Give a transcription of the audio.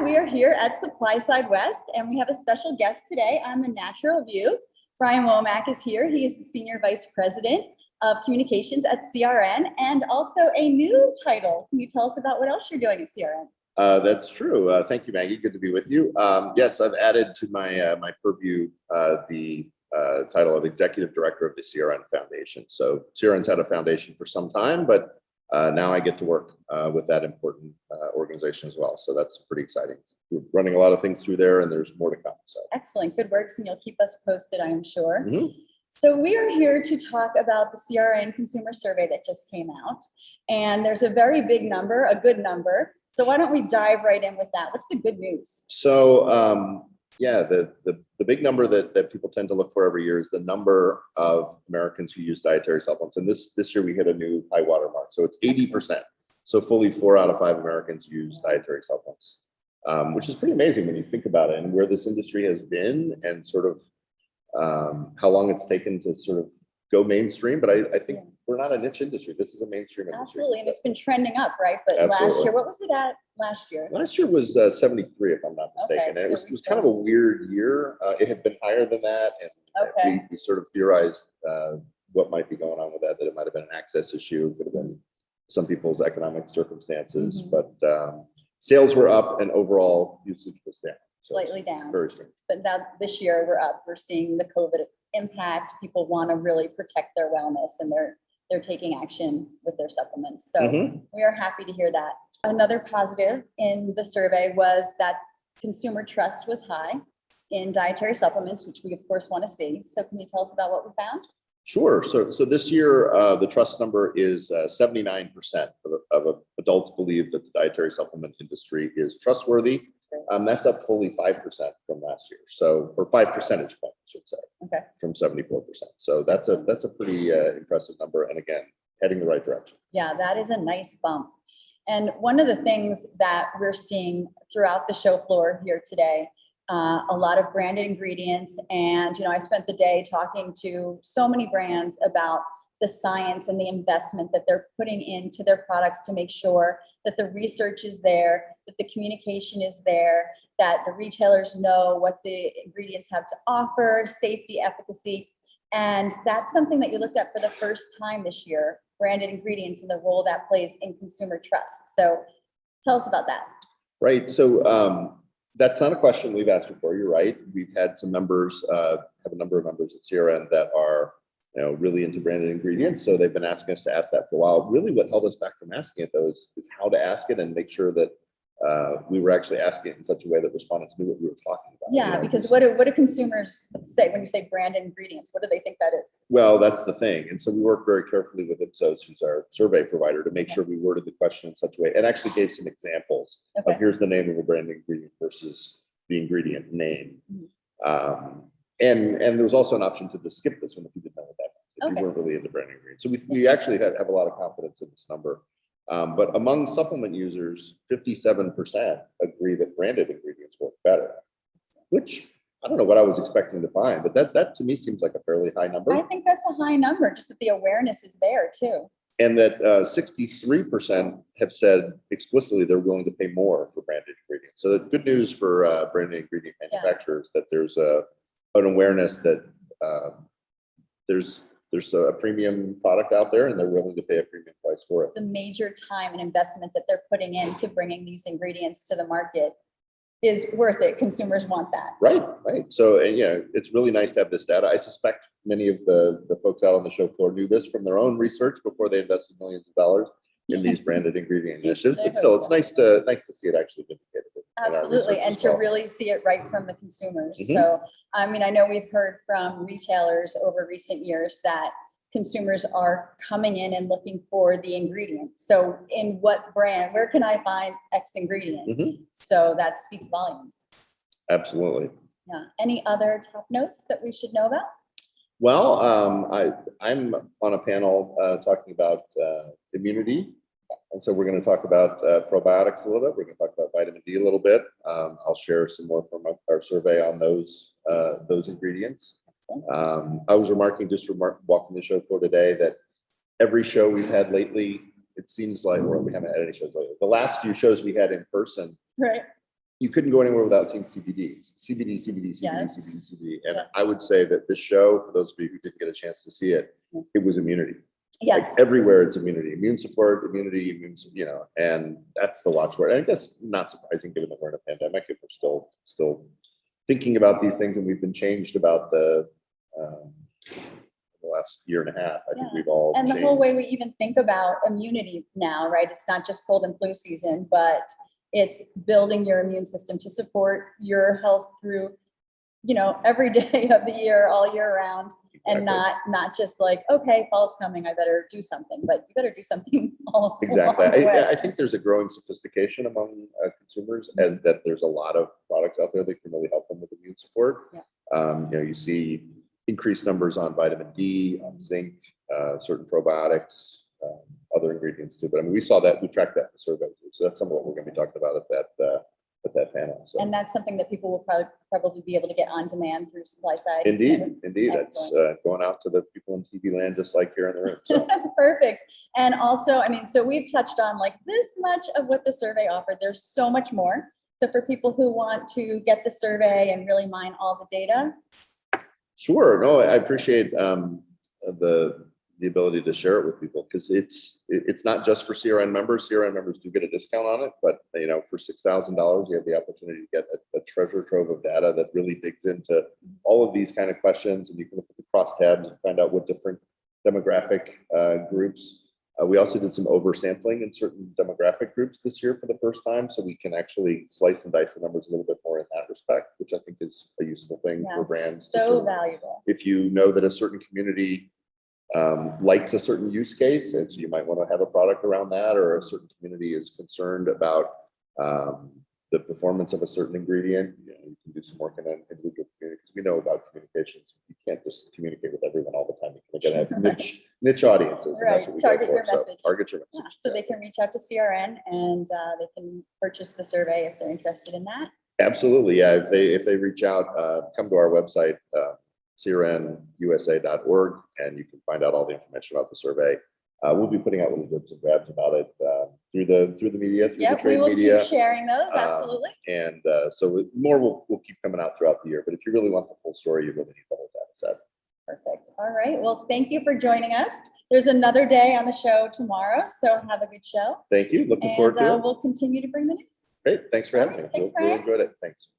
we are here at Supply Side West, and we have a special guest today on the Natural View. Brian Womack is here. He is the Senior Vice President of Communications at CRN, and also a new title. Can you tell us about what else you're doing at CRN? That's true. Thank you, Maggie. Good to be with you. Yes, I've added to my my purview the title of Executive Director of the CRN Foundation. So CRN's had a foundation for some time, but now I get to work with that important organization as well. So that's pretty exciting. We're running a lot of things through there, and there's more to come. So excellent, good works, and you'll keep us posted, I am sure. Mm-hmm. So we are here to talk about the CRN consumer survey that just came out, and there's a very big number, a good number. So why don't we dive right in with that? What's the good news? So yeah, the big number that people tend to look for every year is the number of Americans who use dietary supplements. And this year we hit a new high water mark. So it's 80%. So fully 4 out of 5 Americans use dietary supplements, which is pretty amazing when you think about it and where this industry has been and sort of how long it's taken to sort of go mainstream. But I think we're not a niche industry. This is a mainstream industry. Absolutely, and it's been trending up, right? But Absolutely. Last year, what was it at last year? Last year was 73, if I'm not mistaken. Okay, and so it was kind of a weird year. It had been higher than that, and we sort of theorized what might be going on with that it might have been an access issue, could have been some people's economic circumstances, but sales were up and overall usage was down. So slightly down. Very strange. But now this year we're up. We're seeing the COVID impact. People want to really protect their wellness, and they're taking action with their supplements. So we are happy to hear that. Another positive in the survey was that consumer trust was high in dietary supplements, which we of course want to see. So can you tell us about what we found? Sure. So this year, the trust number is 79% of adults believe that the dietary supplement industry is trustworthy. That's up fully 5% from last year. So, or 5 percentage points, I should say, from 74%. So that's a pretty impressive number. And again, heading the right direction. Yeah, that is a nice bump. And one of the things that we're seeing throughout the show floor here today, a lot of branded ingredients. And, I spent the day talking to so many brands about the science and the investment that they're putting into their products to make sure that the research is there, that the communication is there, that the retailers know what the ingredients have to offer, safety, efficacy. And that's something that you looked at for the first time this year, branded ingredients and the role that plays in consumer trust. So tell us about that. Right. So that's not a question we've asked before. You're right. We've had some members, have a number of members at CRN that are really into branded ingredients. So they've been asking us to ask that for a while. Really what held us back from asking it though is how to ask it and make sure that we were actually asking it in such a way that respondents knew what we were talking about. Yeah, because what do consumers say when you say branded ingredients? What do they think that is? Well, that's the thing. And so we worked very carefully with Ipsos, who's our survey provider, to make sure we worded the question in such a way and actually gave some examples of here's the name of a branded ingredient versus the ingredient name. And there was also an option to just skip this one if you didn't know what that meant, if you weren't really into branded ingredients. So we actually have a lot of confidence in this number. But among supplement users, 57% agree that branded ingredients work better, which I don't know what I was expecting to find, but that to me seems like a fairly high number. I think that's a high number, just that the awareness is there too. And that 63% have said explicitly they're willing to pay more for branded ingredients. So good news for branded ingredient manufacturers that there's an awareness that there's a premium product out there and they're willing to pay a premium price for it. The major time and investment that they're putting into bringing these ingredients to the market is worth it. Consumers want that. Right. So, it's really nice to have this data. I suspect many of the folks out on the show floor knew this from their own research before they invested millions of dollars in these branded ingredient initiatives. But still, it's nice to see it actually vindicated. Absolutely, and to really see it right from the consumers. So, I mean, I know we've heard from retailers over recent years that consumers are coming in and looking for the ingredient. So in what brand, where can I find X ingredient? So that speaks volumes. Absolutely. Yeah. Any other top notes that we should know about? Well, I'm on a panel talking about immunity. And so we're going to talk about probiotics a little bit. We're going to talk about vitamin D a little bit. I'll share some more from our survey on those ingredients. I was walking the show floor today that every show we've had lately, it seems like, or we haven't had any shows lately. The last few shows we had in person, you couldn't go anywhere without seeing CBD, CBD, CBD, CBD, Yes. CBD, CBD. And Yeah. I would say that this show, for those of you who didn't get a chance to see it, it was immunity. Yes. Like everywhere it's immunity, immune support, immunity, and that's the watchword. And I guess not surprising given that we're in a pandemic, if we're still thinking about these things, and we've been changed about the last year and a half. I think we've all and changed. the whole way we even think about immunity now, right? It's not just cold and flu season, but it's building your immune system to support your health through, every day of the year, all year round. And not just like, okay, fall's coming, I better do something, but you better do something all Exactly. along the way. I think there's a growing sophistication among consumers, and that there's a lot of products out there that can really help them with immune support. Yeah. You see increased numbers on vitamin D, on zinc, certain probiotics, other ingredients too. But I mean, we tracked that in the survey too. So that's some of what we're going to be talking about at that panel. So. And that's something that people will probably be able to get on demand through supply side. Indeed. It's Excellent. going out to the people in TV land, just like here in the room. So. Perfect. And also, so we've touched on like this much of what the survey offered. There's so much more. So for people who want to get the survey and really mine all the data. Sure. No, I appreciate the ability to share it with people, because it's not just for CRN members. CRN members do get a discount on it, but for $6,000, you have the opportunity to get a treasure trove of data that really digs into all of these kind of questions, and you can look at the crosstabs and find out what different demographic groups. We also did some oversampling in certain demographic groups this year for the first time, so we can actually slice and dice the numbers a little bit more in that respect, which I think is a useful thing for brands. So valuable. If you know that a certain community likes a certain use case, and so you might want to have a product around that, or a certain community is concerned about the performance of a certain ingredient, you can do some work in an individual community, because we know about communications. You can't just communicate with everyone all the time. You can have niche audiences. Right. And that's what we Target go your for. message. So target your message. So they can reach out to CRN and they can purchase the survey if they're interested in that. Absolutely. Yeah. If they reach out, come to our website, crnusa.org, and you can find out all the information about the survey. We'll be putting out little bits and grabs about it through the media, through the trade media. We will keep sharing those, absolutely. And so more will keep coming out throughout the year. But if you really want the full story, you really need the whole data set. Perfect. All right. Well, thank you for joining us. There's another day on the show tomorrow, so have a good show. Thank you. Looking forward to it. We'll continue to bring the news. Great. Thanks for having me. Thanks, Really enjoyed it. Thanks.